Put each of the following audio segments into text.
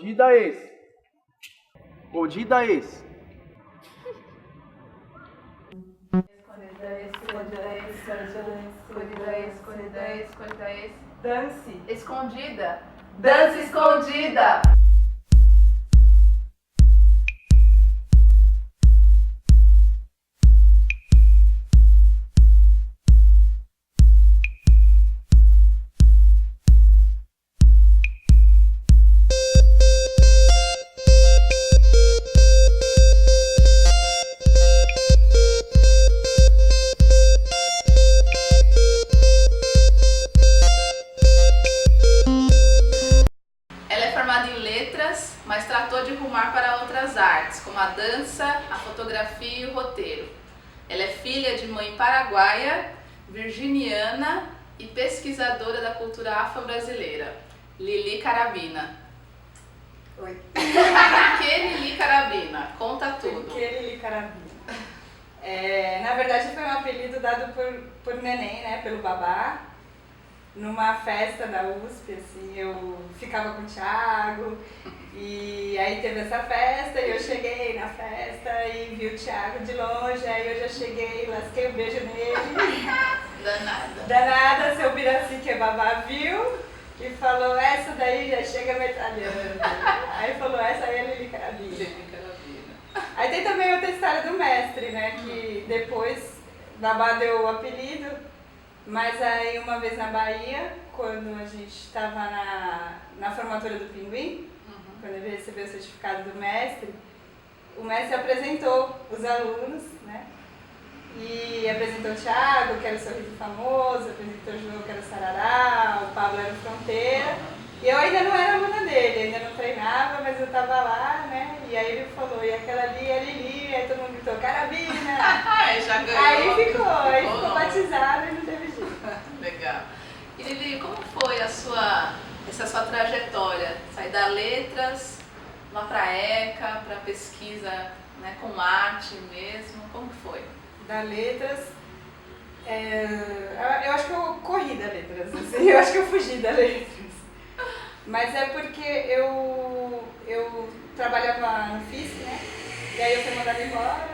Escondida esse. Escondida esse. Dance. Escondida. Dança escondida. Mas tratou de rumar para outras artes, como a dança, a fotografia e o roteiro. Ela é filha de mãe paraguaia, virginiana e pesquisadora da cultura afro-brasileira, Lili Carabina. Oi. Por que Lili Carabina? Conta tudo. Por que Lili Carabina? Na verdade foi um apelido dado por neném, né, pelo babá. Numa festa da USP, assim, eu ficava com o Thiago e aí teve essa festa e eu cheguei na festa e vi o Thiago de longe, aí eu já cheguei, lasquei um beijo nele. Danada, seu Biraci que é babá viu e falou, essa daí já chega metralhando. Aí falou, essa aí é Lili Carabina. Aí tem também outra história do mestre, né, que depois babá deu o apelido. Mas aí uma vez na Bahia, quando a gente estava na formatura do Pinguim, quando ele recebeu o certificado do mestre, o mestre apresentou os alunos, né? E apresentou o Thiago, que era o Sorriso Famoso, apresentou o João, que era o Sarará, o Pablo era o Fronteira. E eu ainda não era aluna dele, ainda não treinava, mas eu estava lá, né? E aí ele falou, e aquela ali é Lili, aí todo mundo gritou, Carabina! Aí já ganhou. Aí ficou batizado e não teve jeito. Legal. E Lili, como foi essa sua trajetória? Sair da letras, lá para ECA, para pesquisa, né, com arte mesmo, como foi? Da letras, eu acho que eu corri da letras, assim, eu acho que eu fugi da letras. Mas é porque eu trabalhava no FISC, né? E aí eu fui mandada embora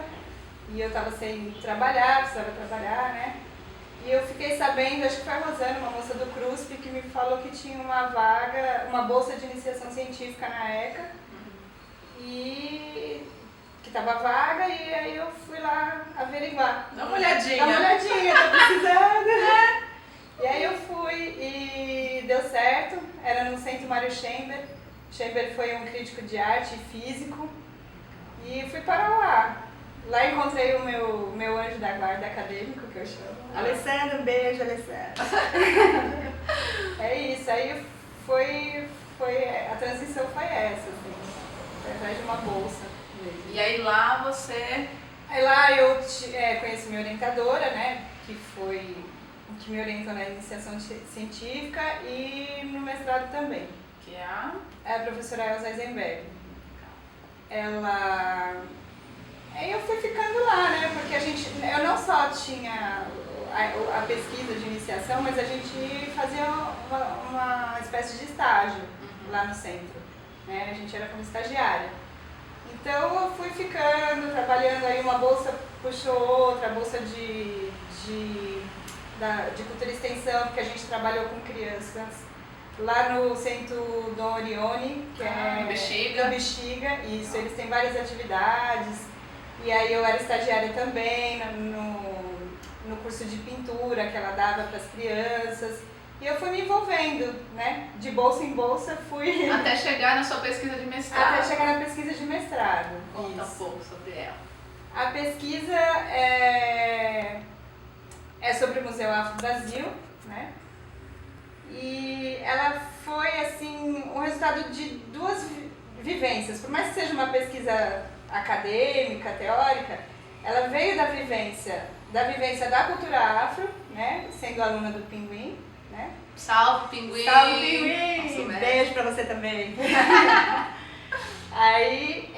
e eu tava sem trabalhar, precisava trabalhar, né? E eu fiquei sabendo, acho que foi a Rosana, uma moça do CRUSP, que me falou que tinha uma vaga, uma bolsa de iniciação científica na ECA e que tava vaga, e aí eu fui lá averiguar. Dá uma olhadinha. Tô precisando. E aí eu fui e deu certo, era no Centro Mário Chamber. Chamber foi um crítico de arte e físico e fui para lá. Lá encontrei o meu anjo da guarda acadêmico, que eu chamo. Alessandro, um beijo, Alessandro. É isso, aí a transição foi essa, assim, foi atrás de uma bolsa mesmo. E aí lá você... Aí lá eu conheci minha orientadora, né, que me orientou na iniciação científica e no mestrado também. Que é a professora Elza Eisenberg. Aí eu fui ficando lá, né, porque eu não só tinha a pesquisa de iniciação, mas a gente fazia uma espécie de estágio lá no centro, né, a gente era como estagiária. Então eu fui ficando, trabalhando, aí uma bolsa puxou outra, a bolsa de cultura e extensão, porque a gente trabalhou com crianças lá no Centro Dom Orione, que é no Bexiga, isso, eles têm várias atividades, e aí eu era estagiária também no curso de pintura que ela dava para as crianças, e eu fui me envolvendo, né, de bolsa em bolsa fui... Até chegar na sua pesquisa de mestrado. Até chegar na pesquisa de mestrado. Conta um pouco sobre ela. A pesquisa é sobre o Museu Afro Brasil, né? E ela foi assim um resultado de duas vivências. Por mais que seja uma pesquisa acadêmica, teórica, ela veio da vivência da cultura afro, né? Sendo aluna do Pinguim, né? Salve, Pinguim! Salve, Pinguim! Beijo pra você também. Aí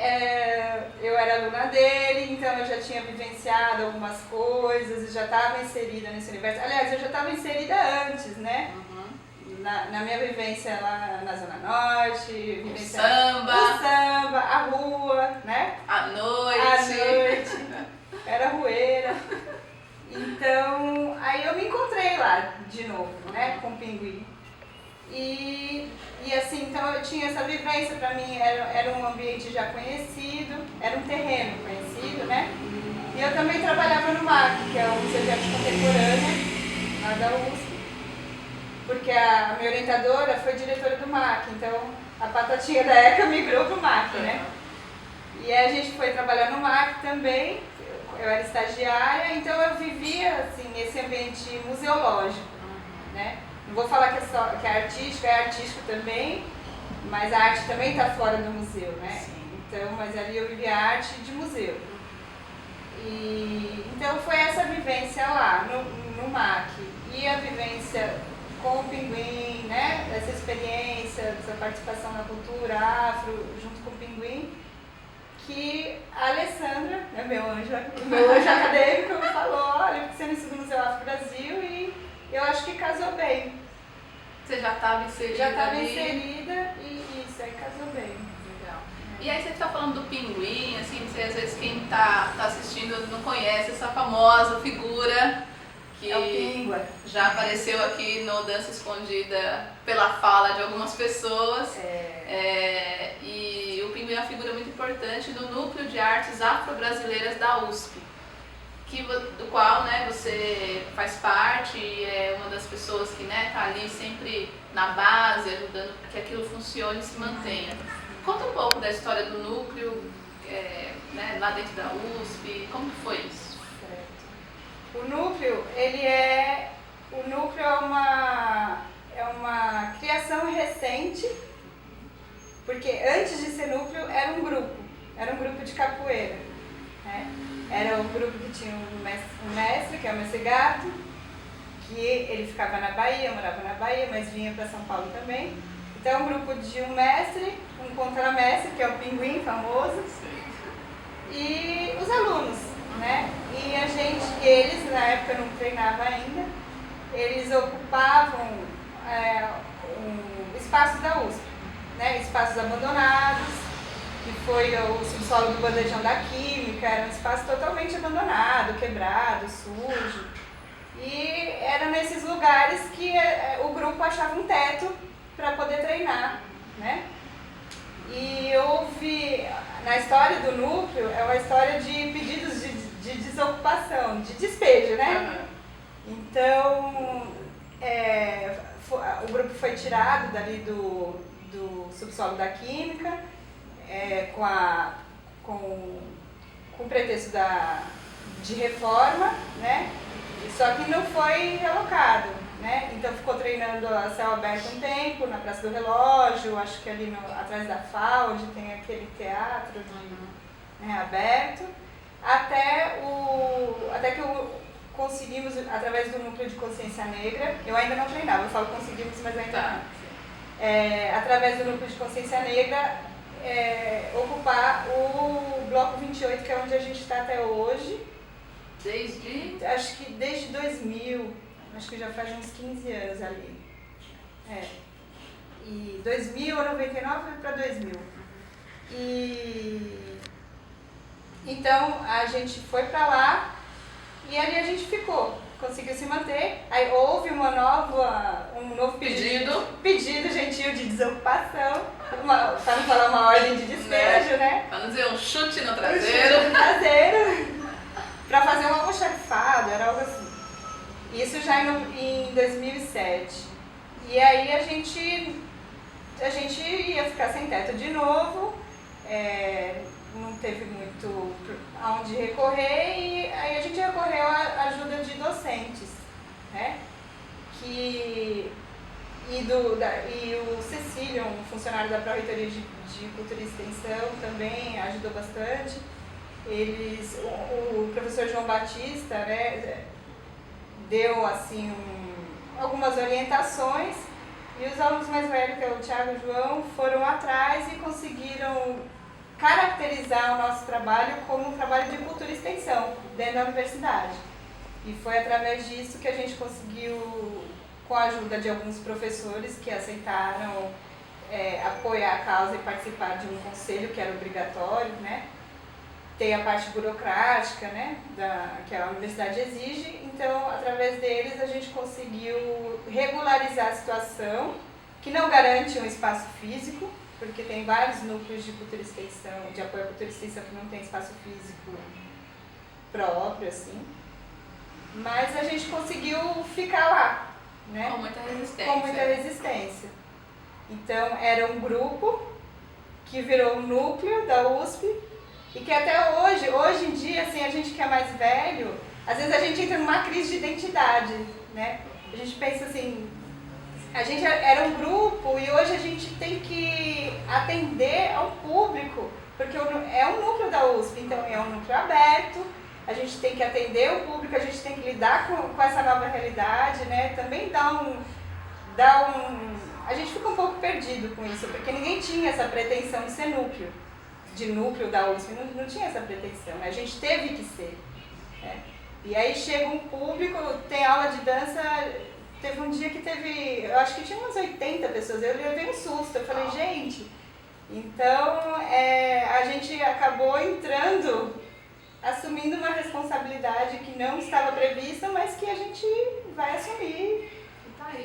eu era aluna dele, então eu já tinha vivenciado algumas coisas, já estava inserida nesse universo. Aliás, eu já estava inserida antes, né? na minha vivência lá na Zona Norte, O samba, a rua, né? à noite. Era rueira. Então, aí eu me encontrei lá de novo, né, com o Pinguim. E assim, então eu tinha essa vivência, para mim era um ambiente já conhecido, era um terreno conhecido, né? E eu também trabalhava no MAC, que é o Museu de Arte Contemporânea, lá da USP, porque a minha orientadora foi diretora do MAC, então a patatinha da ECA migrou para o MAC, né? E aí a gente foi trabalhar no MAC também, eu era estagiária, então eu vivia assim, esse ambiente museológico, né? Não vou falar que é artístico também, mas a arte também está fora do museu, né? Então, mas ali eu vivia arte de museu. E, então foi essa vivência lá, no MAC. E a vivência com o Pinguim, né? Essa experiência, essa participação na cultura afro, junto com o Pinguim, que a Alessandra, né, meu anjo acadêmico, me falou, olha, você não estuda no Museu Afro Brasil e eu acho que casou bem. Você já estava inserida? Já estava ali. inserida e isso aí casou bem. Legal. E aí você está falando do Pinguim, assim, você, às vezes quem está assistindo não conhece essa famosa figura que é o Pingua. Já apareceu aqui no Dança Escondida pela fala de algumas pessoas. E o Pinguim é uma figura muito importante do Núcleo de Artes Afro-Brasileiras da USP. Do qual, né, você faz parte e é uma das pessoas que está ali sempre na base, ajudando para que aquilo funcione e se mantenha. Conta um pouco da história do núcleo, né, lá dentro da USP, como que foi isso? Certo. O núcleo é uma criação recente, porque antes de ser núcleo era um grupo de capoeira, né? Era um grupo que tinha um mestre, que é o Mestre Gato, que ele ficava na Bahia, morava na Bahia, mas vinha para São Paulo também. Então é um grupo de um mestre, um contramestre, que é o Pinguim famoso, e os alunos, né? E eles na época não treinavam ainda, eles ocupavam um espaço da USP, né? Espaços abandonados, que foi o subsolo do Bandejão da Química, era um espaço totalmente abandonado, quebrado, sujo. E era nesses lugares que o grupo achava um teto para poder treinar, né? E houve, na história do núcleo, é uma história de pedidos de desocupação, de despejo, né? Então, o grupo foi tirado dali do subsolo da Química, com o pretexto de reforma, né? Só que não foi relocado, né? Então ficou treinando a céu aberto um tempo, na Praça do Relógio, acho que ali atrás da FAO, onde tem aquele teatro aberto, até que conseguimos, através do Núcleo de Consciência Negra, eu ainda não treinava, eu falo conseguimos, mas ainda não. Através do Núcleo de Consciência Negra, ocupar o Bloco 28, que é onde a gente está até hoje. Acho que desde 2000, acho que já faz uns 15 anos ali. E 2000 ou 99 foi para 2000. Então a gente foi para lá e ali a gente ficou. Conseguiu se manter, aí houve um novo pedido gentil de desocupação, para não falar uma ordem de despejo, né? Para não dizer um chute no traseiro. Para fazer um almoxarifado, era algo assim. Isso já em 2007. E aí a gente ia ficar sem teto de novo, não teve muito aonde recorrer, e aí a gente recorreu à ajuda de docentes, né? E o Cecílio, um funcionário da Pró-Reitoria de Cultura e Extensão, também ajudou bastante. O professor João Batista, né, deu assim, algumas orientações, e os alunos mais velhos, que é o Thiago e o João, foram atrás e conseguiram caracterizar o nosso trabalho como um trabalho de cultura e extensão dentro da universidade. E foi através disso que a gente conseguiu com a ajuda de alguns professores que aceitaram apoiar a causa e participar de um conselho que era obrigatório, né? Tem a parte burocrática, né, que a universidade exige, então através deles a gente conseguiu regularizar a situação, que não garante um espaço físico, porque tem vários núcleos de cultura e extensão, de apoio à cultura e extensão que não tem espaço físico próprio, assim, mas a gente conseguiu ficar lá, né? Com muita resistência. Com muita resistência. Então era um grupo que virou um núcleo da USP e que até hoje em dia, assim, a gente que é mais velho, às vezes a gente entra numa crise de identidade, né? A gente pensa assim, a gente era um grupo e hoje a gente tem que atender ao público, porque é um núcleo da USP, então é um núcleo aberto, a gente tem que atender o público, a gente tem que lidar com essa nova realidade, né? Também a gente fica um pouco perdido com isso, porque ninguém tinha essa pretensão de ser núcleo da USP, não tinha essa pretensão, né? A gente teve que ser, né? E aí chega um público, tem aula de dança, teve um dia que eu acho que tinha umas 80 pessoas, eu levei um susto, eu falei, gente, então a gente acabou assumindo uma responsabilidade que não estava prevista, mas que a gente vai assumir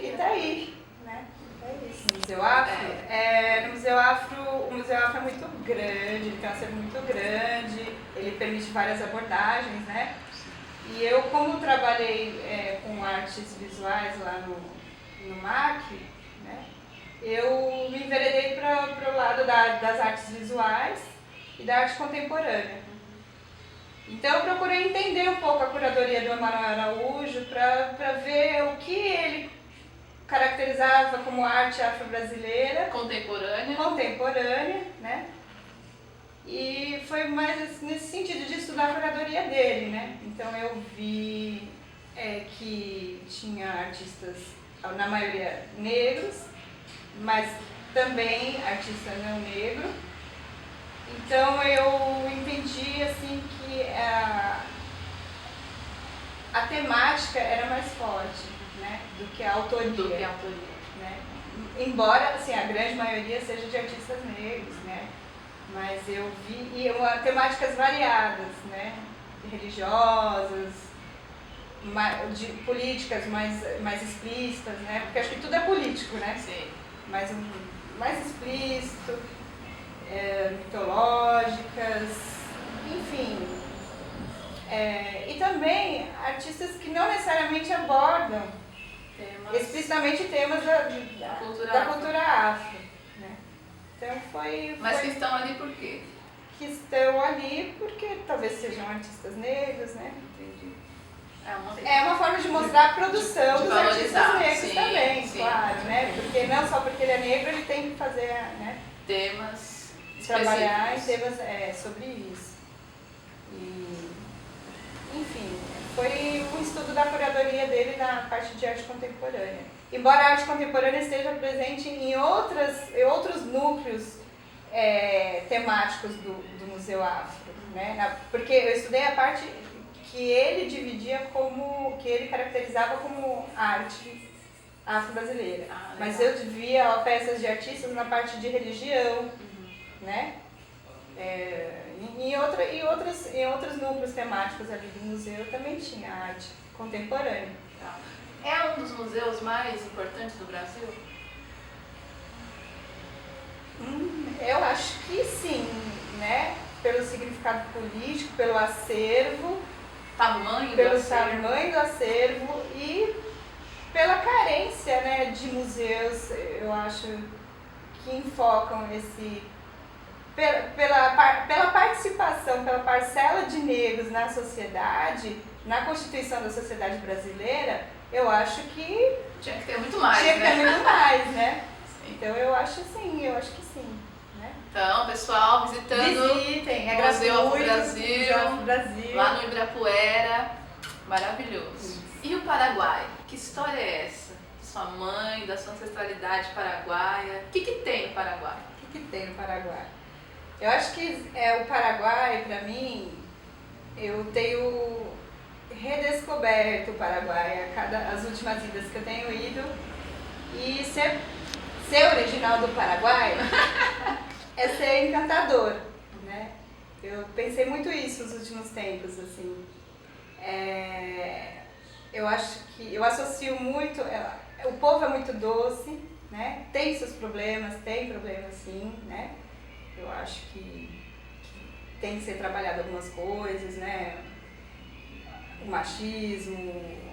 e tá aí, né? É isso. Museu Afro? No Museu Afro, o Museu Afro é muito grande, ele tem um acervo muito grande, ele permite várias abordagens, né? E eu, como trabalhei com artes visuais lá no MAC, né, eu me enveredei para o lado das artes visuais e da arte contemporânea. Então eu procurei entender um pouco a curadoria do Emanuel Araújo para ver o que ele caracterizava como arte afro-brasileira. Contemporânea, né? E foi mais nesse sentido de estudar a curadoria dele, né? Então eu vi que tinha artistas, na maioria negros, mas também artista não negro. Então eu entendi assim que a temática era mais forte, né, do que a autoria. Né? Embora assim, a grande maioria seja de artistas negros, né? Mas eu vi temáticas variadas, né? Religiosas, de políticas mais explícitas, né? Porque acho que tudo é político, né? Sim. Mais explícito, mitológicas, enfim. E também artistas que não necessariamente abordam explicitamente temas da cultura afro. Né? Então Mas que estão ali por quê? Que estão ali porque talvez sejam artistas negros, né? Entendi. É uma forma de mostrar a produção de dos artistas negros sim, também, sim. claro, né? Porque não só porque ele é negro, ele tem que fazer, né? Temas Trabalhar em específicos. temas sobre isso. E, enfim, foi um estudo da curadoria dele na parte de arte contemporânea. Embora a arte contemporânea esteja presente em outros núcleos temáticos do Museu Afro, né? Porque eu estudei a parte que ele dividia que ele caracterizava como arte afro-brasileira. Mas eu via peças de artistas na parte de religião, né? Em outros núcleos temáticos ali do museu também tinha arte contemporânea. É um dos museus mais importantes do Brasil? Eu acho que sim, né? Pelo significado político, pelo acervo, tamanho do acervo e pela carência, né, de museus, eu acho, que enfocam pela participação, pela parcela de negros na sociedade, na constituição da sociedade brasileira, eu acho que tinha que ter muito mais, tinha que ter muito mais, né? Então eu acho que sim, né? Então, pessoal, Visitem, é o Museu gratuito, Afro-Brasil, lá no Ibirapuera, maravilhoso. E o Paraguai? Que história é essa? De sua mãe, da sua ancestralidade paraguaia? O que tem no Paraguai? O que tem no Paraguai? Eu acho que o Paraguai, para mim, eu tenho redescoberto o Paraguai as últimas idas que eu tenho ido. E ser original do Paraguai é ser encantador, né? Eu pensei muito isso nos últimos tempos, assim. Eu acho que eu associo muito, o povo é muito doce, né? Tem seus problemas, tem problemas sim, né? Eu acho que tem que ser trabalhado algumas coisas, né? O machismo,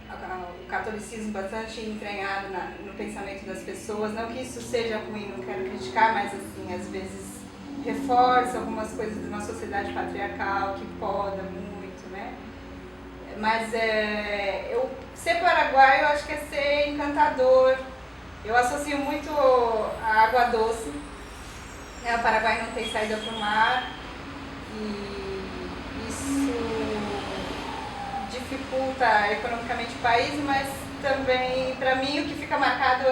o catolicismo bastante entranhado no pensamento das pessoas, não que isso seja ruim, não quero criticar, mas assim, às vezes reforça algumas coisas de uma sociedade patriarcal que poda muito, né? Mas ser paraguaio eu acho que é ser encantador. Eu associo muito a água doce, né? O Paraguai não tem saída para o mar e isso dificulta economicamente o país, mas também, para mim, o que fica marcado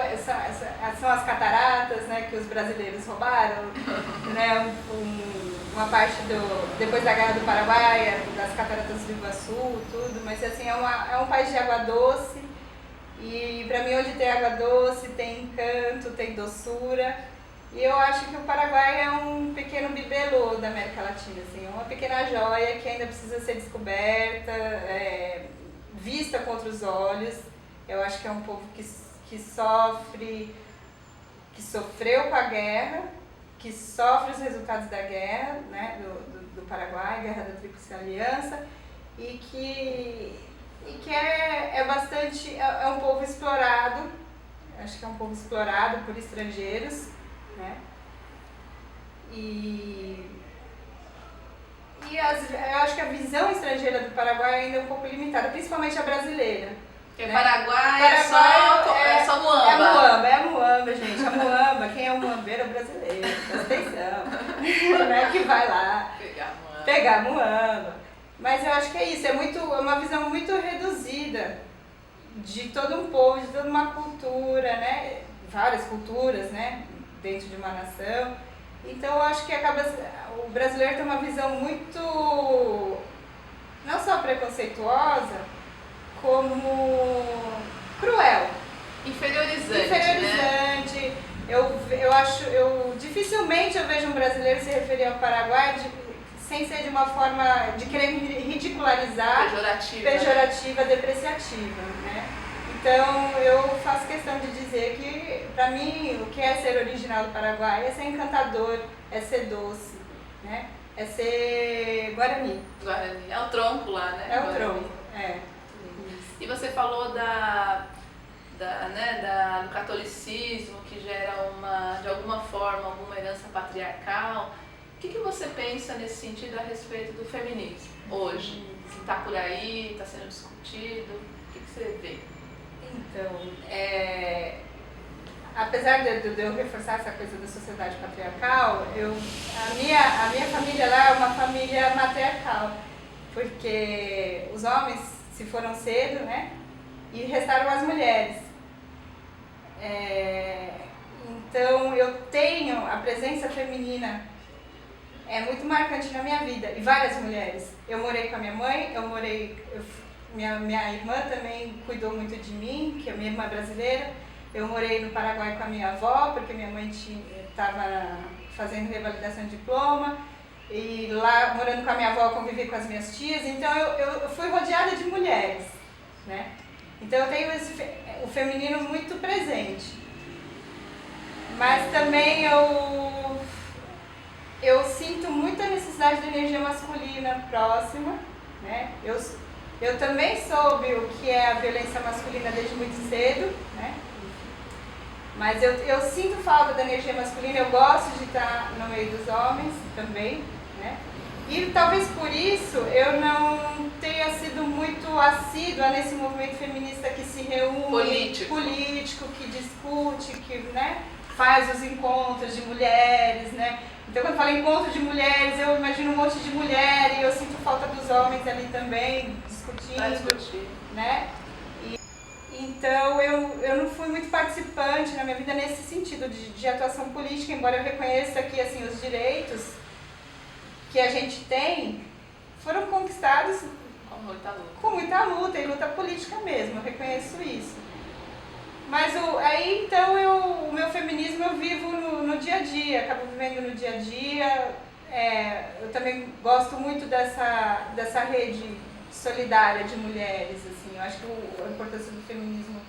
são as cataratas, né, que os brasileiros roubaram, né, uma parte depois da Guerra do Paraguai, das cataratas do Iguaçu, tudo, mas assim, é um país de água doce e para mim onde tem água doce tem encanto, tem doçura. E eu acho que o Paraguai é um pequeno bibelô da América Latina, assim, uma pequena joia que ainda precisa ser descoberta, vista com outros olhos. Eu acho que é um povo que sofreu com a guerra, que sofre os resultados da guerra, né, do Paraguai, Guerra da Tríplice Aliança, e que é um povo explorado, acho que é um povo explorado por estrangeiros, né? Eu acho que a visão estrangeira do Paraguai ainda é um pouco limitada, principalmente a brasileira. Porque né? Paraguai é só muamba. É a muamba, gente. A muamba, quem é o muambeiro é o brasileiro, presta atenção. Né? Que vai lá pegar a muamba. Mas eu acho que é isso, é uma visão muito reduzida de todo um povo, de toda uma cultura, né? Várias culturas, né? Dentro de uma nação. Então eu acho que o brasileiro tem uma visão muito, não só preconceituosa, como cruel. Inferiorizante. Né? Dificilmente eu vejo um brasileiro se referir ao Paraguai sem ser de uma forma de querer ridicularizar, pejorativa, depreciativa, né? Então, eu faço questão de dizer que, para mim, o que é ser original do Paraguai é ser encantador, é ser doce, né? É ser Guarani. Guarani. É o tronco lá, né? É o Guarani. tronco, E você falou do catolicismo, que gera de alguma forma, alguma herança patriarcal. O que você pensa nesse sentido a respeito do feminismo hoje? Se está por aí, está sendo discutido, o que você vê? Então, apesar de eu reforçar essa coisa da sociedade patriarcal, a minha família lá é uma família matriarcal, porque os homens se foram cedo, né, e restaram as mulheres. Então, eu tenho a presença feminina muito marcante na minha vida, e várias mulheres. Eu morei com a minha mãe, minha irmã também cuidou muito de mim, que a minha irmã é brasileira. Eu morei no Paraguai com a minha avó, porque minha mãe estava fazendo revalidação de diploma. E lá, morando com a minha avó, eu convivi com as minhas tias. Então, eu fui rodeada de mulheres, né? Então, eu tenho o feminino muito presente. Mas também eu sinto muita necessidade de energia masculina próxima, né? Eu também soube o que é a violência masculina desde muito cedo, né? Mas eu sinto falta da energia masculina, eu gosto de estar no meio dos homens também, né? E talvez por isso eu não tenha sido muito assídua nesse movimento feminista que se reúne, político que discute, que, né, faz os encontros de mulheres, né? Então, quando eu falo encontro de mulheres, eu imagino um monte de mulher e eu sinto falta dos homens ali também, discutindo, né? Então, eu não fui muito participante na minha vida nesse sentido de atuação política, embora eu reconheça que, assim, os direitos que a gente tem foram conquistados muita luta. Com muita luta e luta política mesmo, eu reconheço isso. Mas aí então o meu feminismo eu vivo no dia a dia, acabo vivendo no dia a dia. Eu também gosto muito dessa rede solidária de mulheres, assim. Eu acho que a importância do feminismo,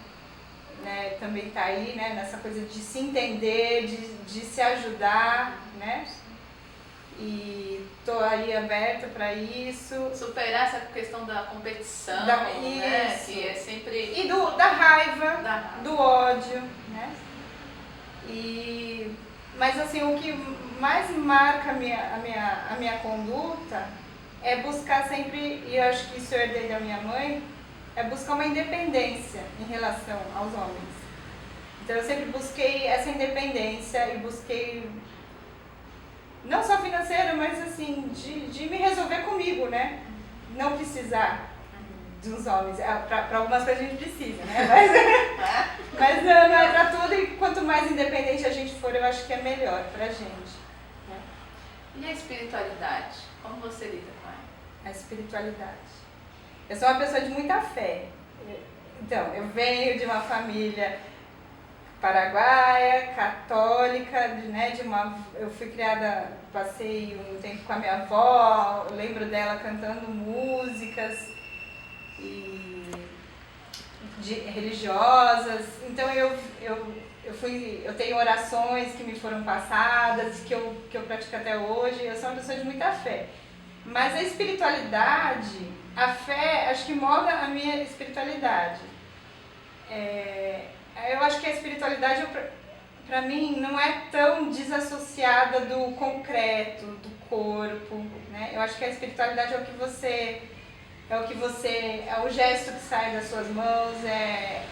né, também está aí, né, nessa coisa de se entender, de se ajudar, né? E estou aí aberta para isso. Superar essa questão da competição, Isso. né? Que é sempre... E da raiva, do ódio, né? Mas assim, o que mais marca a minha conduta é buscar sempre, e eu acho que isso eu herdei da minha mãe, é buscar uma independência em relação aos homens. Então eu sempre busquei essa independência e busquei, não só financeira, mas assim, de me resolver comigo, né? Não precisar dos homens. Para algumas coisas a gente precisa, né? Mas não é para tudo, e quanto mais independente a gente for, eu acho que é melhor pra gente. Né? E a espiritualidade? Como você lida com ela? A espiritualidade. Eu sou uma pessoa de muita fé. Então, eu venho de uma família paraguaia, católica, né, eu fui criada, passei um tempo com a minha avó, eu lembro dela cantando músicas religiosas, então eu tenho orações que me foram passadas, que eu pratico até hoje, eu sou uma pessoa de muita fé. Mas a espiritualidade, a fé, acho que molda a minha espiritualidade. Eu acho que a espiritualidade, para mim, não é tão desassociada do concreto, do corpo, né? Eu acho que a espiritualidade é o gesto que sai das suas mãos, é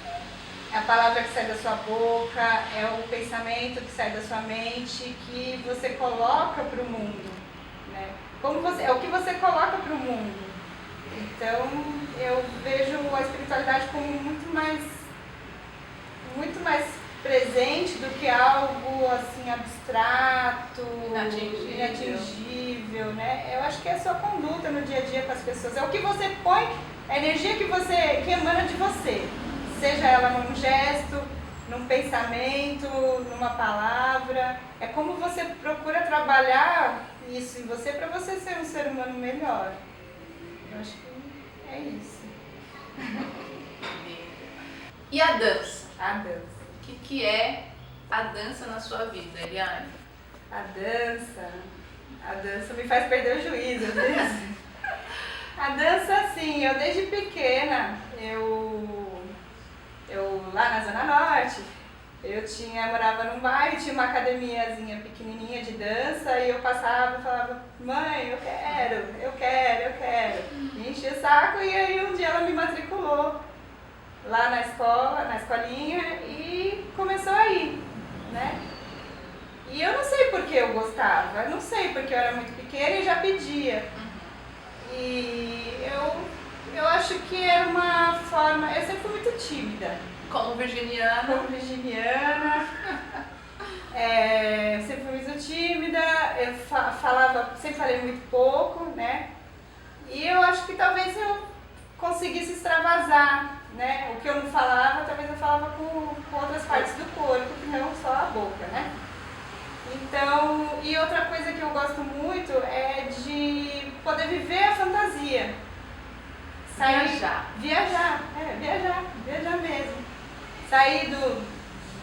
a palavra que sai da sua boca, é o pensamento que sai da sua mente, que você coloca para o mundo, né? É o que você coloca para o mundo. Então, eu vejo a espiritualidade como muito mais presente do que algo assim abstrato, inatingível, né? Eu acho que é a sua conduta no dia a dia com as pessoas, é o que você põe, a energia que emana de você, seja ela num gesto, num pensamento, numa palavra, é como você procura trabalhar isso em você para você ser um ser humano melhor. Eu acho que é isso. E a dança? A dança. O que é a dança na sua vida, Eliane? A dança me faz perder o juízo, às vezes. A dança, assim, eu desde pequena, eu lá na Zona Norte, eu morava num bairro, tinha uma academiazinha pequenininha de dança, e eu passava e falava, mãe, eu quero. Me enchia o saco, e aí um dia ela me matriculou lá na escolinha, e começou a ir, né? E eu não sei por que eu gostava, eu não sei porque eu era muito pequena e já pedia. E eu acho que era uma forma, eu sempre fui muito tímida. Como virginiana. Sempre fui muito tímida, eu sempre falei muito pouco, né? E eu acho que talvez eu conseguisse extravasar, né? O que eu não falava, talvez eu falava com outras partes do corpo, que não só a boca, né? Então, e outra coisa que eu gosto muito é de poder viver a fantasia. Viajar mesmo. Sair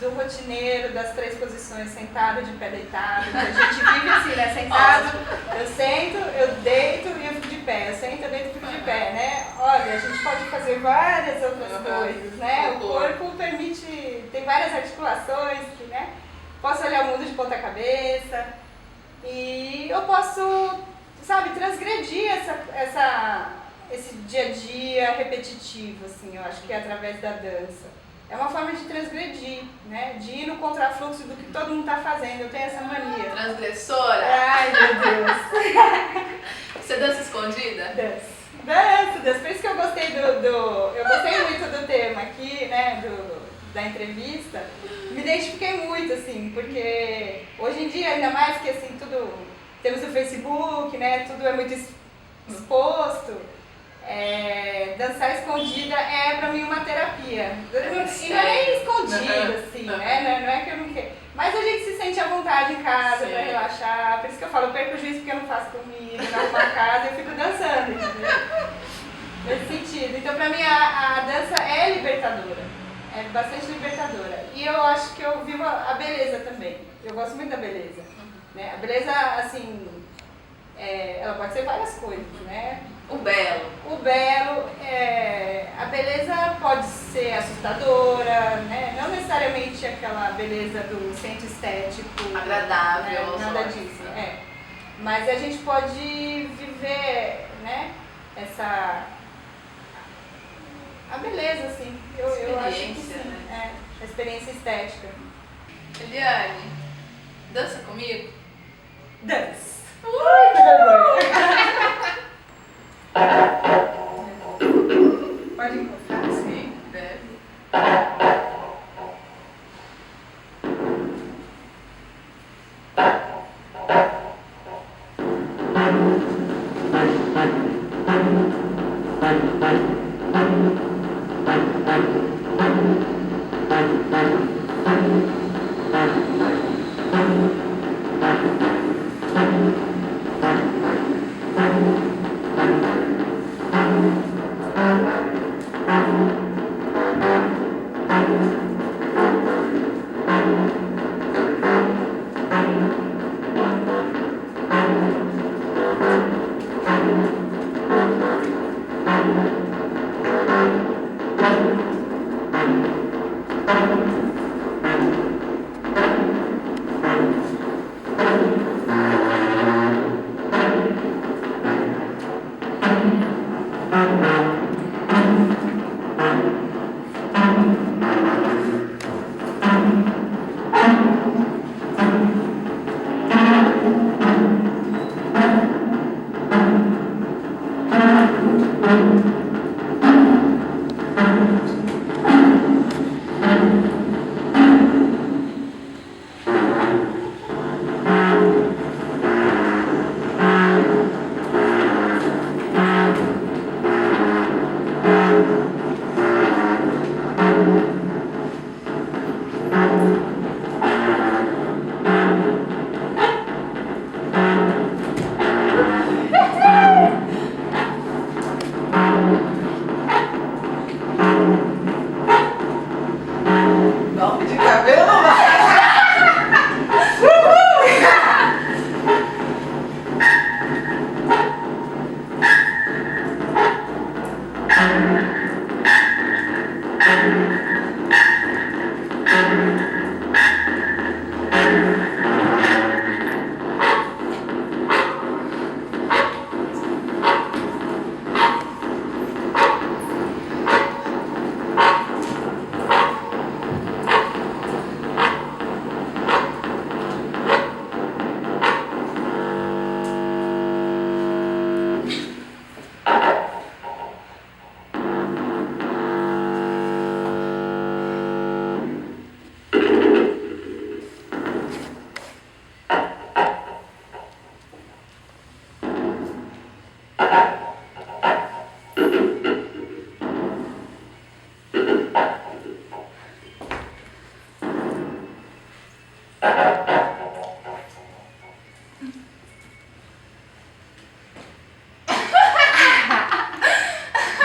do rotineiro, das 3 posições, sentado, de pé deitado, que a gente vive assim, né? Sentado, eu sento, eu deito e eu fico de pé, eu sento, eu deito e fico de pé, né? Olha, a gente pode fazer várias outras coisas, né? O corpo tem várias articulações, né? Posso olhar o mundo de ponta cabeça e eu posso, transgredir esse dia a dia repetitivo, assim, eu acho que é através da dança. É uma forma de transgredir, né? De ir no contrafluxo do que todo mundo está fazendo. Eu tenho essa mania. Transgressora? Ai, meu Deus. Você dança escondida? Danço. Por isso que eu gostei eu gostei muito do tema aqui, né? Da entrevista. Me identifiquei muito, assim, porque hoje em dia, ainda mais que assim, temos o Facebook, né? Tudo é muito exposto. dançar escondida é pra mim uma terapia. E não é nem escondida, assim, né? Não é que eu não quero. Mas a gente se sente à vontade em casa pra relaxar. Por isso que eu falo, eu perco o juízo porque eu não faço comida, não arrumo a casa, eu fico dançando, entendeu? Nesse sentido. Então pra mim a dança é libertadora. É bastante libertadora. E eu acho que eu vivo a beleza também. Eu gosto muito da beleza. Né? A beleza, assim, ela pode ser várias coisas, né? O belo. A beleza pode ser assustadora, né? Não necessariamente aquela beleza do centro estético. Agradável. Né? Nada disso. Mas a gente pode viver, né? A beleza, assim. Eu acho que sim. Né? A experiência estética. Eliane, dança comigo? Dança. Pode encostar? Sim, deve. Golpe de cabelo não vai.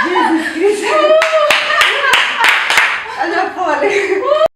Jesus Cristo! Olha a folha!